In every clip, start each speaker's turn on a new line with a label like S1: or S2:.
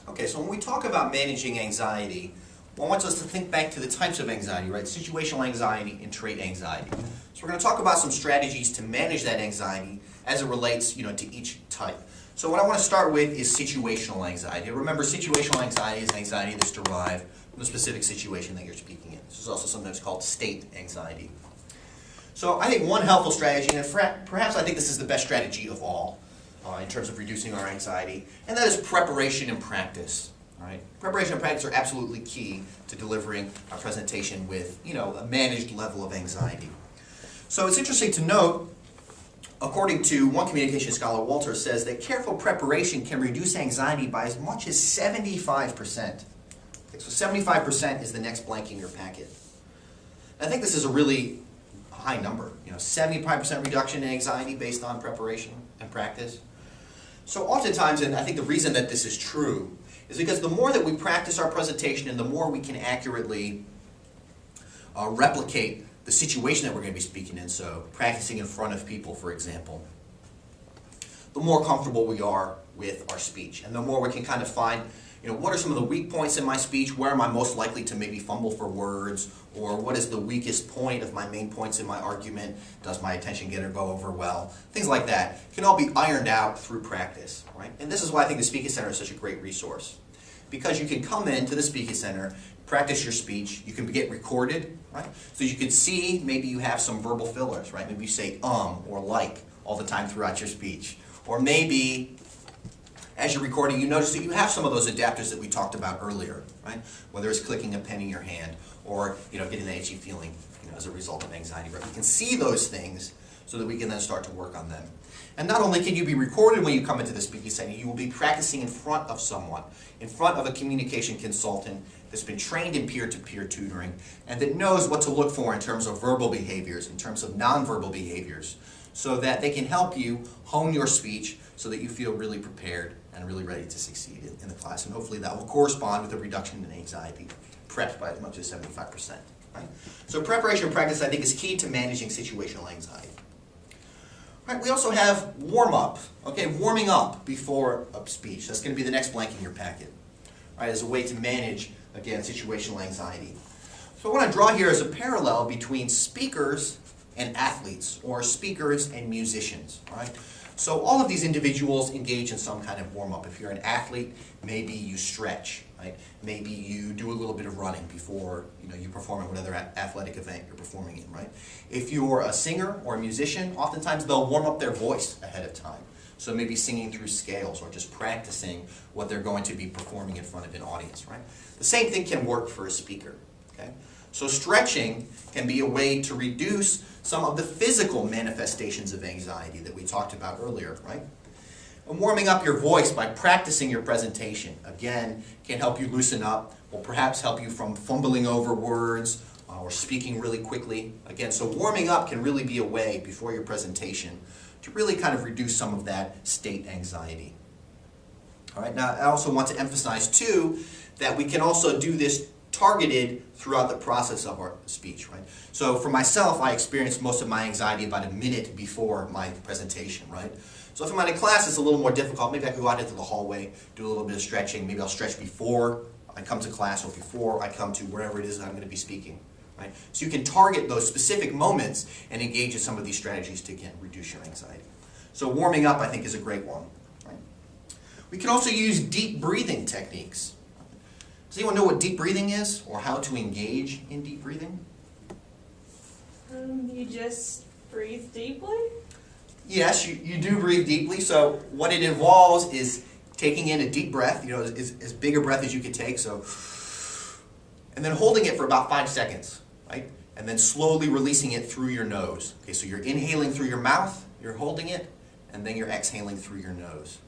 S1: Okay, so when we talk about managing anxiety, well, I want us to think back to the types of anxiety, right? Situational anxiety and trait anxiety. So we're going to talk about some strategies to manage that anxiety as it relates, to each type. So what I want to start with is situational anxiety. Remember, situational anxiety is anxiety that's derived from the specific situation that you're speaking in. This is also sometimes called state anxiety. So I think one helpful strategy, and perhaps I think this is the best strategy of all in terms of reducing our anxiety, and that is preparation and practice. Right? Preparation and practice are absolutely key to delivering a presentation with, a managed level of anxiety. So it's interesting to note, according to one communication scholar, Walter, says that careful preparation can reduce anxiety by as much as 75%. Okay, so 75% is the next blank in your packet. I think this is a really high number, 75% reduction in anxiety based on preparation and practice. So oftentimes, and I think the reason that this is true, is because the more that we practice our presentation and the more we can accurately replicate the situation that we're going to be speaking in, so practicing in front of people, for example, the more comfortable we are with our speech. And the more we can kind of find, what are some of the weak points in my speech? Where am I most likely to maybe fumble for words? Or what is the weakest point of my main points in my argument? Does my attention get or go over well? Things like that can all be ironed out through practice, right? And this is why I think the Speaking Center is such a great resource. Because you can come into the Speaking Center, practice your speech, you can get recorded, right? So you can see maybe you have some verbal fillers, right? Maybe you say or like all the time throughout your speech. Or maybe as you're recording, you notice that you have some of those adapters that we talked about earlier, right? Whether it's clicking a pen in your hand or getting that itchy feeling as a result of anxiety. Right? We can see those things so that we can then start to work on them. And not only can you be recorded when you come into the Speaking Center, you will be practicing in front of someone, in front of a communication consultant that's been trained in peer-to-peer tutoring and that knows what to look for in terms of verbal behaviors, in terms of nonverbal behaviors, so that they can help you hone your speech so that you feel really prepared and really ready to succeed in the class. And hopefully that will correspond with a reduction in anxiety, prepped by as much as 75%. Right? So preparation and practice, I think, is key to managing situational anxiety. Right, we also have warm-up, warming up before a speech. That's going to be the next blank in your packet, right, as a way to manage, again, situational anxiety. So what I want to draw here is a parallel between speakers and athletes, or speakers and musicians, right? So all of these individuals engage in some kind of warm-up. If you're an athlete, maybe you stretch, right? Maybe you do a little bit of running before you perform in whatever athletic event you're performing in, right? If you're a singer or a musician, oftentimes they'll warm up their voice ahead of time. So maybe singing through scales or just practicing what they're going to be performing in front of an audience, right? The same thing can work for a speaker, okay? So stretching can be a way to reduce some of the physical manifestations of anxiety that we talked about earlier, right? And warming up your voice by practicing your presentation, again, can help you loosen up, or perhaps help you from fumbling over words or speaking really quickly. Again, so warming up can really be a way before your presentation to really kind of reduce some of that state anxiety. All right, now I also want to emphasize too that we can also do this targeted throughout the process of our speech, right? So for myself, I experienced most of my anxiety about a minute before my presentation, right? So if I'm in a class, it's a little more difficult. Maybe I could go out into the hallway, do a little bit of stretching. Maybe I'll stretch before I come to class or before I come to wherever it is that I'm going to be speaking, right? So you can target those specific moments and engage in some of these strategies to, again, reduce your anxiety. So warming up, I think, is a great one, right? We can also use deep breathing techniques. Does anyone know what deep breathing is or how to engage in deep breathing?
S2: You just breathe deeply?
S1: Yes, you do breathe deeply. So what it involves is taking in a deep breath, as big a breath as you can take, so, and then holding it for about 5 seconds, right? And then slowly releasing it through your nose. Okay, so you're inhaling through your mouth, you're holding it, and then you're exhaling through your nose.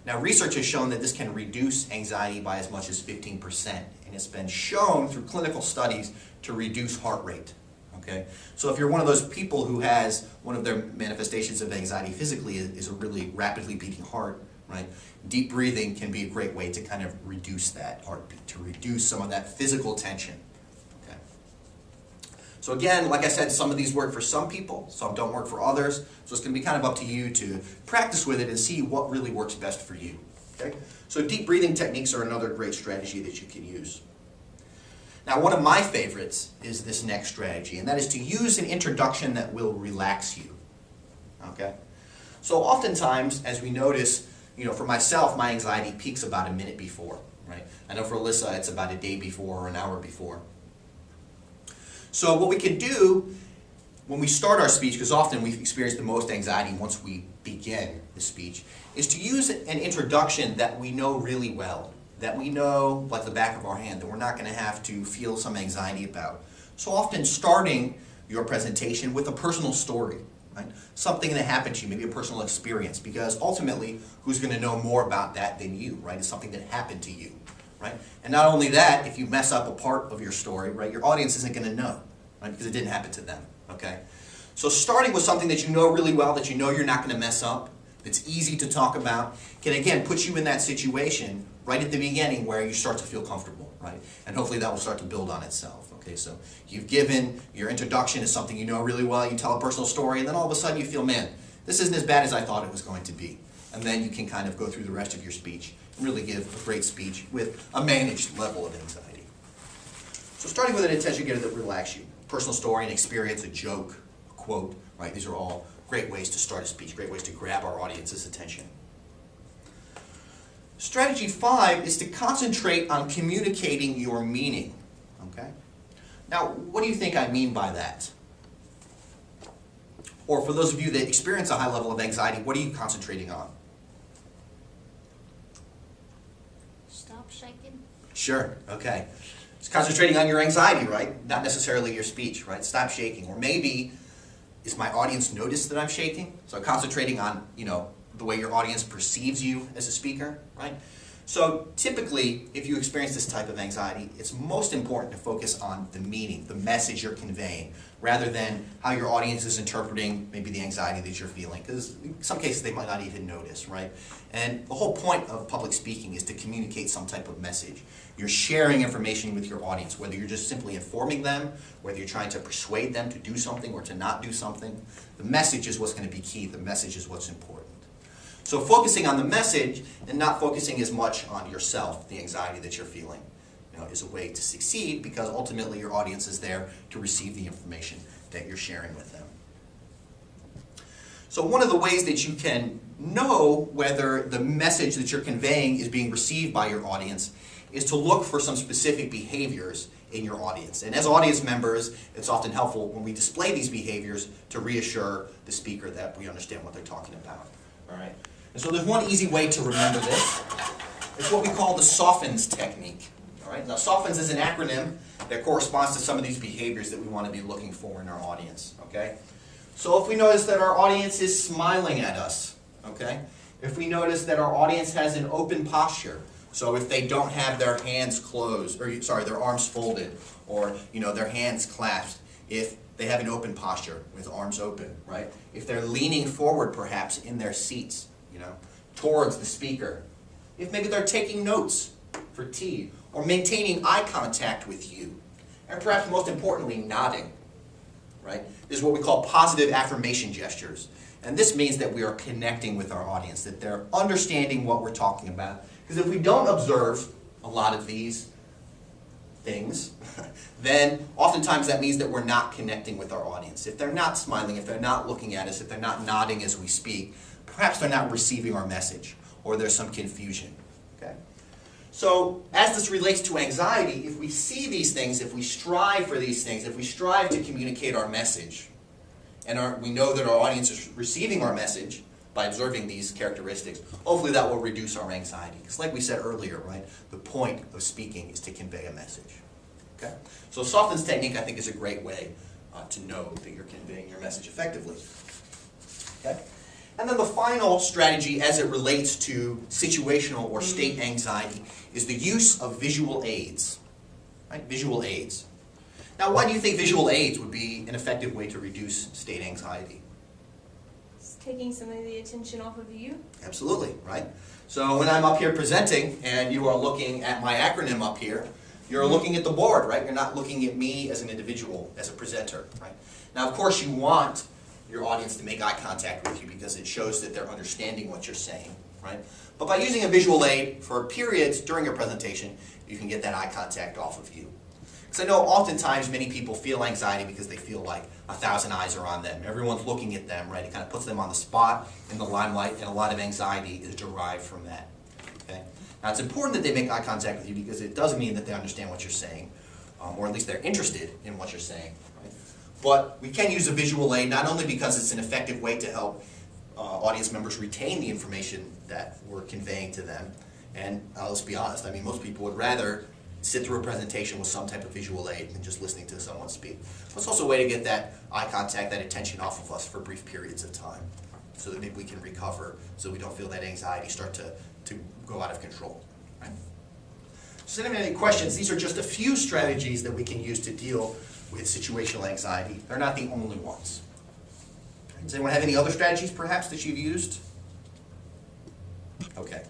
S1: Now, research has shown that this can reduce anxiety by as much as 15%, and it's been shown through clinical studies to reduce heart rate. Okay? So if you're one of those people who has one of their manifestations of anxiety physically is a really rapidly beating heart, right? Deep breathing can be a great way to kind of reduce that heartbeat, to reduce some of that physical tension. Okay? So again, like I said, some of these work for some people, some don't work for others. So it's going to be kind of up to you to practice with it and see what really works best for you. Okay? Okay? So deep breathing techniques are another great strategy that you can use. Now, one of my favorites is this next strategy, and that is to use an introduction that will relax you. Okay? So oftentimes, as we notice, for myself, my anxiety peaks about a minute before, right? I know for Alyssa, it's about a day before or an hour before. So what we can do when we start our speech, because often we experience the most anxiety once we begin the speech, is to use an introduction that we know really well, that we know like the back of our hand, that we're not going to have to feel some anxiety about. So often starting your presentation with a personal story, right? Something that happened to you, maybe a personal experience, because ultimately, who's going to know more about that than you, right? It's something that happened to you, right? And not only that, if you mess up a part of your story, right, your audience isn't going to know, right? Because it didn't happen to them, okay? So starting with something that you know really well, that you know you're not going to mess up, that's easy to talk about, can again put you in that situation right at the beginning where you start to feel comfortable, right? And hopefully that will start to build on itself. Okay, so you've given your introduction to something you know really well, you tell a personal story, and then all of a sudden you feel, man, this isn't as bad as I thought it was going to be. And then you can kind of go through the rest of your speech and really give a great speech with a managed level of anxiety. So starting with an intention getter that relax you. Personal story, an experience, a joke, a quote, right? These are all great ways to start a speech, great ways to grab our audience's attention. Strategy 5 is to concentrate on communicating your meaning. Okay? Now, what do you think I mean by that? Or for those of you that experience a high level of anxiety, what are you concentrating on?
S3: Stop shaking.
S1: Sure, okay. It's concentrating on your anxiety, right? Not necessarily your speech, right? Stop shaking. Or maybe, is my audience notice that I'm shaking? So concentrating on, the way your audience perceives you as a speaker, right? So typically, if you experience this type of anxiety, it's most important to focus on the meaning, the message you're conveying, rather than how your audience is interpreting maybe the anxiety that you're feeling, because in some cases they might not even notice, right? And the whole point of public speaking is to communicate some type of message. You're sharing information with your audience, whether you're just simply informing them, whether you're trying to persuade them to do something or to not do something. The message is what's going to be key. The message is what's important. So focusing on the message and not focusing as much on yourself, the anxiety that you're feeling, is a way to succeed, because ultimately your audience is there to receive the information that you're sharing with them. So one of the ways that you can know whether the message that you're conveying is being received by your audience is to look for some specific behaviors in your audience. And as audience members, it's often helpful when we display these behaviors to reassure the speaker that we understand what they're talking about. All right? And so there's one easy way to remember this. It's what we call the softens technique. All right? Now, softens is an acronym that corresponds to some of these behaviors that we want to be looking for in our audience. Okay? So if we notice that our audience is smiling at us, okay? If we notice that our audience has an open posture, so if they don't have their hands closed, or their arms folded, or their hands clasped, if they have an open posture with arms open, right? If they're leaning forward perhaps in their seats, towards the speaker. If maybe they're taking notes for tea, or maintaining eye contact with you, and perhaps most importantly, nodding, right? This is what we call positive affirmation gestures. And this means that we are connecting with our audience, that they're understanding what we're talking about. Because if we don't observe a lot of these things, then oftentimes that means that we're not connecting with our audience. If they're not smiling, if they're not looking at us, if they're not nodding as we speak, perhaps they're not receiving our message, or there's some confusion. Okay? So as this relates to anxiety, if we see these things, if we strive for these things, if we strive to communicate our message, and we know that our audience is receiving our message by observing these characteristics, hopefully that will reduce our anxiety. Because like we said earlier, right, the point of speaking is to convey a message. Okay? So softens technique, I think, is a great way to know that you're conveying your message effectively. Okay? And then the final strategy as it relates to situational or state anxiety is the use of visual aids. Right? Visual aids. Now, why do you think visual aids would be an effective way to reduce state anxiety?
S2: It's taking some of the attention off of you.
S1: Absolutely, right? So when I'm up here presenting and you are looking at my acronym up here, you're looking at the board, right? You're not looking at me as an individual, as a presenter, right? Now, of course, you want your audience to make eye contact with you because it shows that they're understanding what you're saying, right? But by using a visual aid for periods during your presentation, you can get that eye contact off of you. Because I know oftentimes many people feel anxiety because they feel like 1,000 eyes are on them. Everyone's looking at them, right? It kind of puts them on the spot in the limelight, and a lot of anxiety is derived from that. Okay? Now it's important that they make eye contact with you because it does mean that they understand what you're saying, or at least they're interested in what you're saying. Right? But we can use a visual aid not only because it's an effective way to help audience members retain the information that we're conveying to them, and let's be honest, I mean most people would rather sit through a presentation with some type of visual aid than just listening to someone speak. But it's also a way to get that eye contact, that attention off of us for brief periods of time, so that maybe we can recover, so we don't feel that anxiety start to go out of control. Right? So if anyone has any questions, these are just a few strategies that we can use to deal with situational anxiety. They're not the only ones. Does anyone have any other strategies perhaps that you've used? Okay.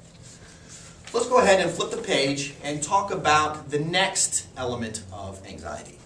S1: Let's go ahead and flip the page and talk about the next element of anxiety.